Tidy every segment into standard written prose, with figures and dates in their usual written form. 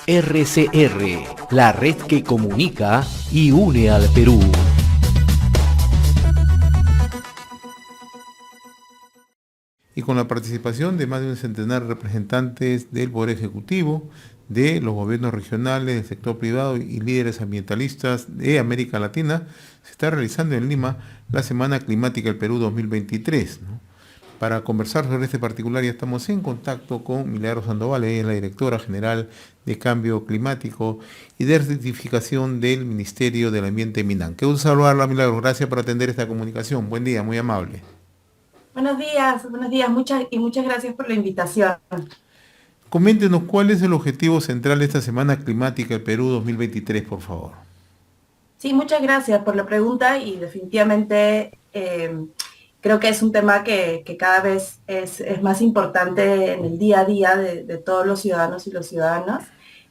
RCR, la red que comunica y une al Perú. Y con la participación de más de un centenar de representantes del Poder Ejecutivo, de los gobiernos regionales, del sector privado y líderes ambientalistas de América Latina, se está realizando en Lima la Semana Climática del Perú 2023, ¿no? Para conversar sobre este particular ya estamos en contacto con Milagros Sandoval, ella es la directora general de Cambio Climático y Desertificación del Ministerio del Ambiente MINAM. Qué gusto saludarla, Milagros, gracias por atender esta comunicación. Buen día, muy amable. Buenos días, muchas gracias por la invitación. Coméntenos cuál es el objetivo central de esta Semana Climática del Perú 2023, por favor. Sí, muchas gracias por la pregunta y definitivamente creo que es un tema que cada vez es más importante en el día a día de todos los ciudadanos y las ciudadanas.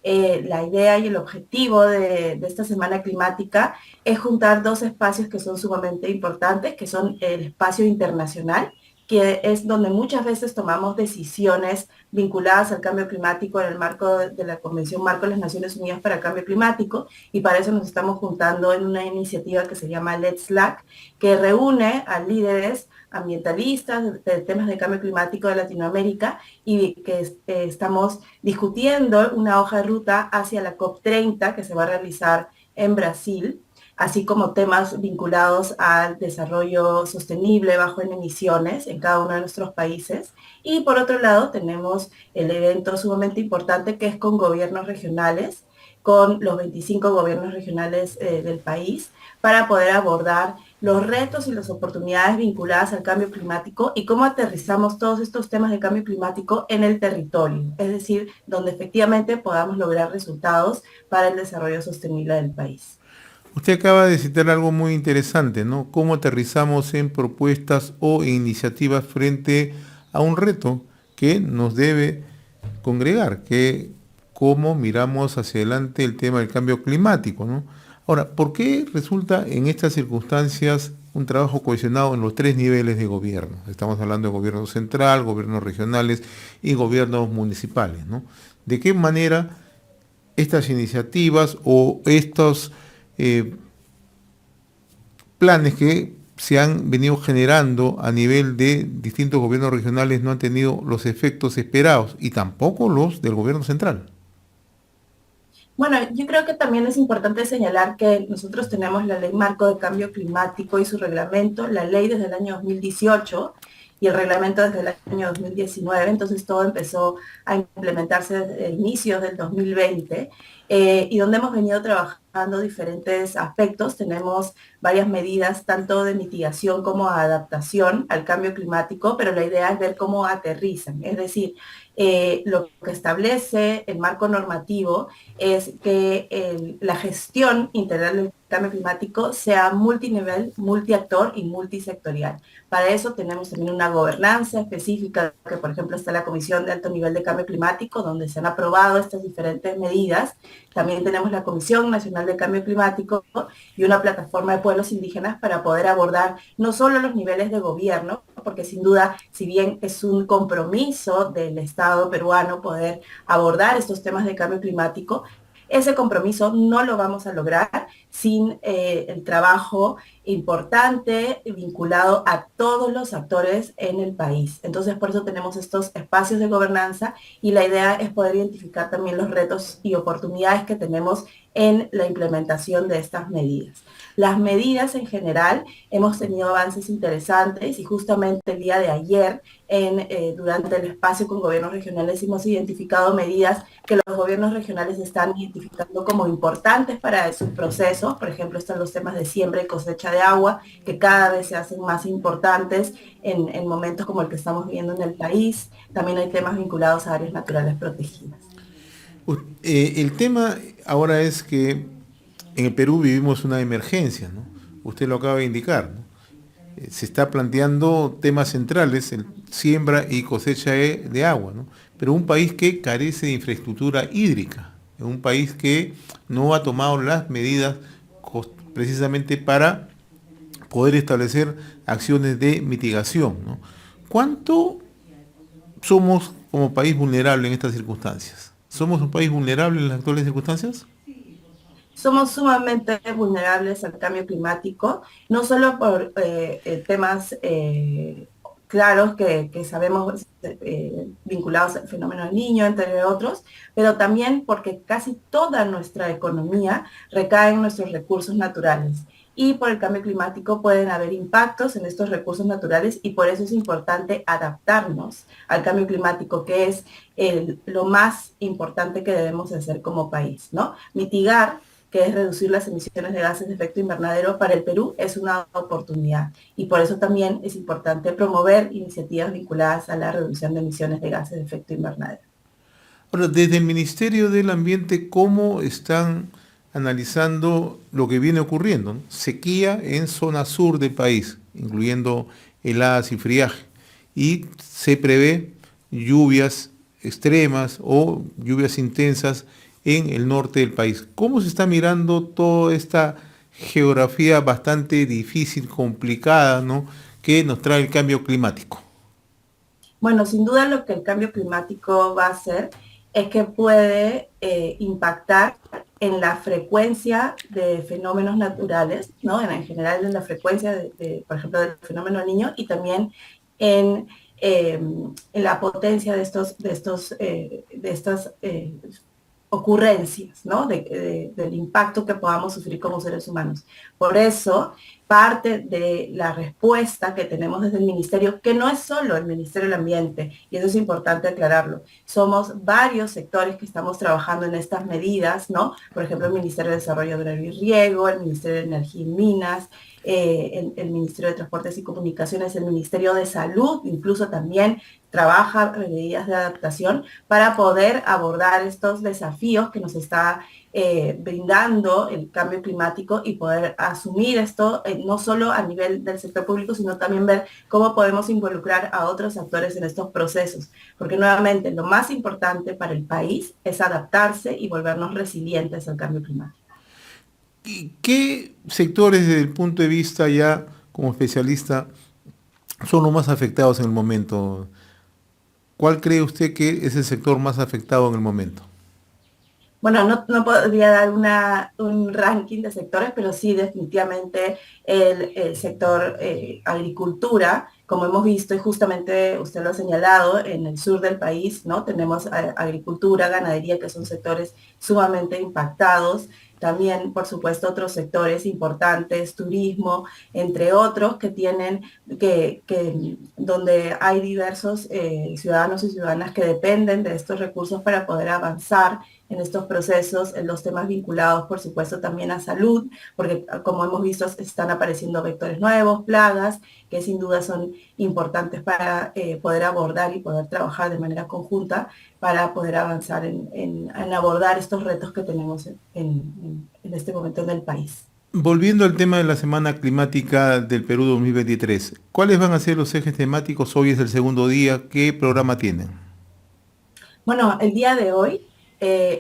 La idea y el objetivo de esta Semana Climática es juntar dos espacios que son sumamente importantes, que son el espacio internacional, que es donde muchas veces tomamos decisiones vinculadas al cambio climático en el marco de la Convención Marco de las Naciones Unidas para el Cambio Climático, y para eso nos estamos juntando en una iniciativa que se llama Let's LAC, que reúne a líderes ambientalistas de temas de cambio climático de Latinoamérica y que estamos discutiendo una hoja de ruta hacia la COP30 que se va a realizar en Brasil, así como temas vinculados al desarrollo sostenible bajo en emisiones en cada uno de nuestros países. Y por otro lado tenemos el evento sumamente importante que es con gobiernos regionales, con los 25 gobiernos regionales del país, para poder abordar los retos y las oportunidades vinculadas al cambio climático y cómo aterrizamos todos estos temas de cambio climático en el territorio, es decir, donde efectivamente podamos lograr resultados para el desarrollo sostenible del país. Usted acaba de citar algo muy interesante, ¿no? Cómo aterrizamos en propuestas o iniciativas frente a un reto que nos debe congregar, que cómo miramos hacia adelante el tema del cambio climático, ¿no? Ahora, ¿por qué resulta en estas circunstancias un trabajo cohesionado en los tres niveles de gobierno? Estamos hablando de gobierno central, gobiernos regionales y gobiernos municipales, ¿no? ¿De qué manera estas iniciativas o estos planes que se han venido generando a nivel de distintos gobiernos regionales no han tenido los efectos esperados y tampoco los del gobierno central? Bueno, yo creo que también es importante señalar que nosotros tenemos la Ley Marco de Cambio Climático y su reglamento, la ley desde el año 2018 y el reglamento desde el año 2019, entonces todo empezó a implementarse desde inicios del 2020, y donde hemos venido trabajando diferentes aspectos. Tenemos varias medidas tanto de mitigación como de adaptación al cambio climático, pero la idea es ver cómo aterrizan, es decir, lo que establece el marco normativo es que la gestión integral del cambio climático sea multinivel, multiactor y multisectorial. Para eso tenemos también una gobernanza específica, que por ejemplo está la Comisión de Alto Nivel de Cambio Climático, donde se han aprobado estas diferentes medidas. También tenemos la Comisión Nacional de Cambio Climático y una plataforma de pueblos indígenas para poder abordar no solo los niveles de gobierno, porque sin duda, si bien es un compromiso del Estado peruano poder abordar estos temas de cambio climático, ese compromiso no lo vamos a lograr sin el trabajo importante vinculado a todos los actores en el país. Entonces, por eso tenemos estos espacios de gobernanza y la idea es poder identificar también los retos y oportunidades que tenemos en la implementación de estas medidas. Las medidas en general hemos tenido avances interesantes y justamente el día de ayer durante el espacio con gobiernos regionales hemos identificado medidas que los gobiernos regionales están identificando como importantes para sus procesos. Por ejemplo, están los temas de siembra y cosecha de agua, que cada vez se hacen más importantes en momentos como el que estamos viviendo en el país. También hay temas vinculados a áreas naturales protegidas. El tema ahora es que en el Perú vivimos una emergencia, ¿no? Usted lo acaba de indicar, ¿no? Se está planteando temas centrales, siembra y cosecha de agua, ¿no? Pero un país que carece de infraestructura hídrica, un país que no ha tomado las medidas precisamente para poder establecer acciones de mitigación, ¿no? ¿Cuánto somos como país vulnerable en estas circunstancias? ¿Somos un país vulnerable en las actuales circunstancias? Somos sumamente vulnerables al cambio climático, no solo por temas claros que sabemos vinculados al fenómeno del Niño, entre otros, pero también porque casi toda nuestra economía recae en nuestros recursos naturales. Y por el cambio climático pueden haber impactos en estos recursos naturales y por eso es importante adaptarnos al cambio climático, que es lo más importante que debemos hacer como país, ¿no? Mitigar, que es reducir las emisiones de gases de efecto invernadero, para el Perú es una oportunidad. Y por eso también es importante promover iniciativas vinculadas a la reducción de emisiones de gases de efecto invernadero. Ahora, desde el Ministerio del Ambiente, ¿cómo están analizando lo que viene ocurriendo, ¿no? Sequía en zona sur del país, incluyendo heladas y friaje, y se prevé lluvias extremas o lluvias intensas en el norte del país. ¿Cómo se está mirando toda esta geografía bastante difícil, complicada, ¿no?, que nos trae el cambio climático? Bueno, sin duda lo que el cambio climático va a hacer es que puede impactar en la frecuencia de fenómenos naturales, ¿no? En general en la frecuencia, por ejemplo, del fenómeno del Niño, y también en, en la potencia de estas ocurrencias, ¿no? Del impacto que podamos sufrir como seres humanos. Por eso, parte de la respuesta que tenemos desde el Ministerio, que no es solo el Ministerio del Ambiente, y eso es importante aclararlo, somos varios sectores que estamos trabajando en estas medidas, ¿no? Por ejemplo, el Ministerio de Desarrollo Agrario y Riego, el Ministerio de Energía y Minas, el Ministerio de Transportes y Comunicaciones, el Ministerio de Salud, incluso también trabaja medidas de adaptación para poder abordar estos desafíos que nos está brindando el cambio climático y poder asumir esto no solo a nivel del sector público, sino también ver cómo podemos involucrar a otros actores en estos procesos. Porque nuevamente lo más importante para el país es adaptarse y volvernos resilientes al cambio climático. ¿Y qué sectores desde el punto de vista ya como especialista son los más afectados en el momento? ¿Cuál cree usted que es el sector más afectado en el momento? Bueno, no podría dar un ranking de sectores, pero sí definitivamente el sector agricultura, como hemos visto y justamente usted lo ha señalado, en el sur del país, ¿no? Tenemos agricultura, ganadería, que son sectores sumamente impactados. También, por supuesto, otros sectores importantes, turismo, entre otros, donde hay diversos ciudadanos y ciudadanas que dependen de estos recursos para poder avanzar en estos procesos, en los temas vinculados, por supuesto, también a salud, porque como hemos visto, están apareciendo vectores nuevos, plagas, que sin duda son importantes para poder abordar y poder trabajar de manera conjunta para poder avanzar en abordar estos retos que tenemos en este momento en el país. Volviendo al tema de la Semana Climática del Perú 2023, ¿cuáles van a ser los ejes temáticos? Hoy es el segundo día, ¿qué programa tienen? Bueno, el día de hoy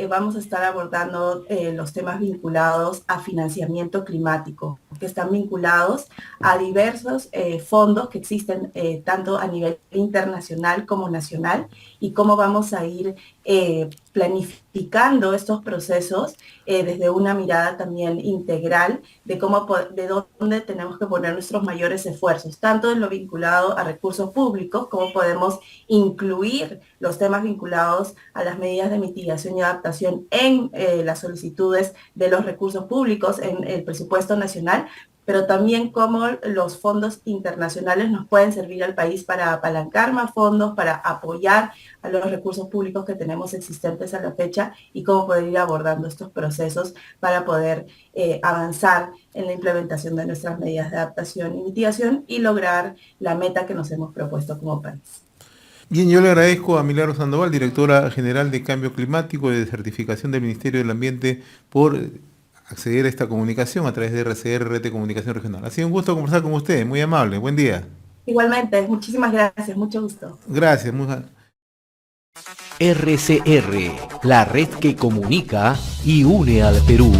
vamos a estar abordando los temas vinculados a financiamiento climático, que están vinculados a diversos fondos que existen tanto a nivel internacional como nacional, y cómo vamos a ir planificando estos procesos desde una mirada también integral de dónde tenemos que poner nuestros mayores esfuerzos, tanto en lo vinculado a recursos públicos, cómo podemos incluir los temas vinculados a las medidas de mitigación y adaptación en las solicitudes de los recursos públicos en el presupuesto nacional, pero también cómo los fondos internacionales nos pueden servir al país para apalancar más fondos, para apoyar a los recursos públicos que tenemos existentes a la fecha, y cómo poder ir abordando estos procesos para poder avanzar en la implementación de nuestras medidas de adaptación y mitigación y lograr la meta que nos hemos propuesto como país. Bien, yo le agradezco a Milagros Sandoval, directora general de Cambio Climático y de Certificación del Ministerio del Ambiente, por acceder a esta comunicación a través de RCR, Red de Comunicación Regional. Ha sido un gusto conversar con usted, muy amable, buen día. Igualmente, muchísimas gracias, mucho gusto. Gracias. RCR, la red que comunica y une al Perú.